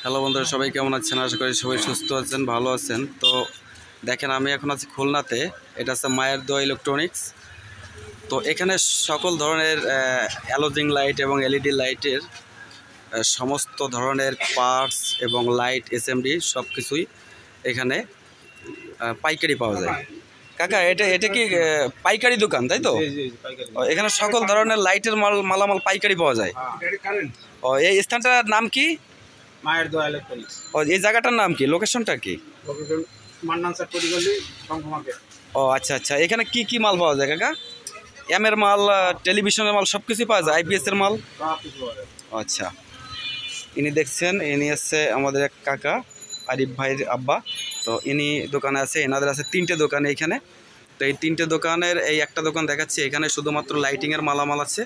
Hello বন্ধুরা, সবাই কেমন আছেন? আশা করি সবাই সুস্থ আছেন, ভালো আছেন। তো দেখেন, আমি এখন আছি খুলনাতে। এটা হচ্ছে মায়ের দোয়া ইলেকট্রনিক্স। তো এখানে সকল ধরনের হ্যালোজিং লাইট এবং এলইডি লাইটের সমস্ত ধরনের পার্টস এবং লাইট এসএমডি সব কিছুই এখানে পাইকারি পাওয়া যায়। কাকা, এটা এটা কি পাইকারি দোকান, তাই তো? এখানে সকল ধরনের লাইটের মালামাল পাইকারি পাওয়া যায়। ও, এই স্থানটার নাম কি? মায়ের দোয়া ইলেকট্রনিক্স। ও, এই জায়গাটার নাম কি? লোকেশনটা কি? লোকেশন মান্নান স্যার পরিগলি সংঘমাকে। ও আচ্ছা আচ্ছা, এখানে কি কি মাল পাওয়া যায় কাকা? এম এর মাল, টেলিভিশনের মাল সব কিছুই পাওয়া যায়, আইপিএস এর মাল। আচ্ছা, ইনি দেখছেন, ইনি হচ্ছে আমাদের এক কাকা, আরিফ ভাইয়ের আব্বা। তো ইনি দোকানে আছে, এনাদের আছে 3টে দোকান এইখানে। তো এই 3টে দোকানের এই একটা দোকান দেখাচ্ছি, এখানে শুধুমাত্র লাইটিংয়ের মালামাল আছে।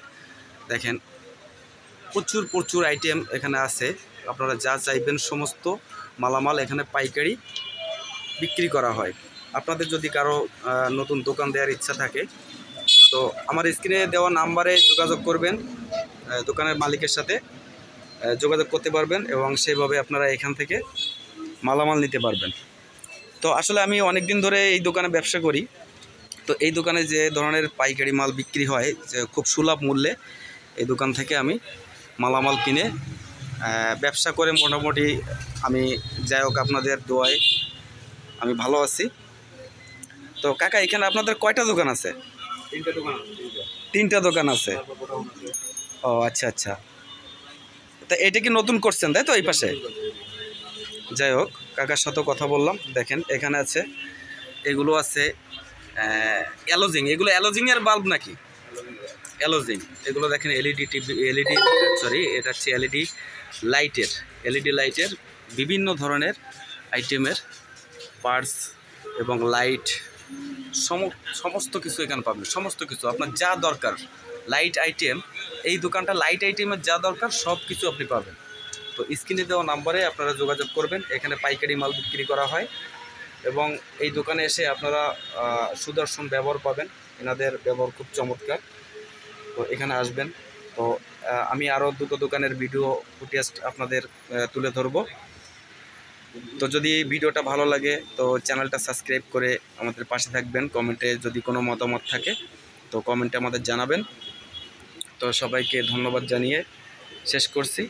দেখেন, প্রচুর প্রচুর আইটেম এখানে আছে। আপনারা যা চাইবেন সমস্ত মালামাল এখানে পাইকারি বিক্রি করা হয়। আপনাদের যদি কারো নতুন দোকান দেওয়ার ইচ্ছা থাকে, তো আমার স্ক্রিনে দেওয়া নাম্বারে যোগাযোগ করবেন, দোকানের মালিকের সাথে যোগাযোগ করতে পারবেন এবং সেইভাবে আপনারা এখান থেকে মালামাল নিতে পারবেন। তো আসলে আমি অনেক দিন ধরে এই দোকানে ব্যবসা করি। তো এই দোকানে যে ধরনের পাইকারি মাল বিক্রি হয়, যে খুব সুলভ মূল্যে, এই দোকান থেকে আমি মালামাল কিনে ব্যবসা করে মোটামুটি আমি, যাই হোক, আপনাদের দোয়ায় আমি ভালো আছি। তো কাকা, এখানে আপনাদের কয়টা দোকান আছে? 3টা দোকান আছে। ও আচ্ছা আচ্ছা, তা এটা কি নতুন করছেন, তাই তো? এই পাশে, যাই হোক, কাকার সাথে কথা বললাম। দেখেন, এখানে আছে, এগুলো আছে অ্যালোজিং। এগুলো অ্যালোজিংয়ের বাল্ব নাকি? অ্যালোজিং। এগুলো দেখেন এলইডি টিভি, এলইডি, সরি, এটা হচ্ছে এলইডি লাইটের বিভিন্ন ধরনের আইটেমের পার্টস এবং লাইট, সমস্ত কিছু এখানে পাবেন। সমস্ত কিছু আপনার যা দরকার লাইট আইটেম, এই দোকানটা লাইট আইটেমের যা দরকার সব কিছু আপনি পাবেন। তো স্ক্রিনে দেওয়া নাম্বারে আপনারা যোগাযোগ করবেন। এখানে পাইকারি মাল বিক্রি করা হয় এবং এই দোকানে এসে আপনারা সুদর্শন ব্যবহার পাবেন। এনাদের ব্যবহার খুব চমৎকার। তো এখানে আসবেন। তো আমি আরও 2টো দোকানের ভিডিও ফুটেজ আপনাদের তুলে ধরবো। তো যদি ভিডিওটা ভালো লাগে তো চ্যানেলটা সাবস্ক্রাইব করে আমাদের পাশে থাকবেন। কমেন্টে যদি কোনো মতামত থাকে তো কমেন্টে আমাদের জানাবেন। তো সবাইকে ধন্যবাদ জানিয়ে শেষ করছি।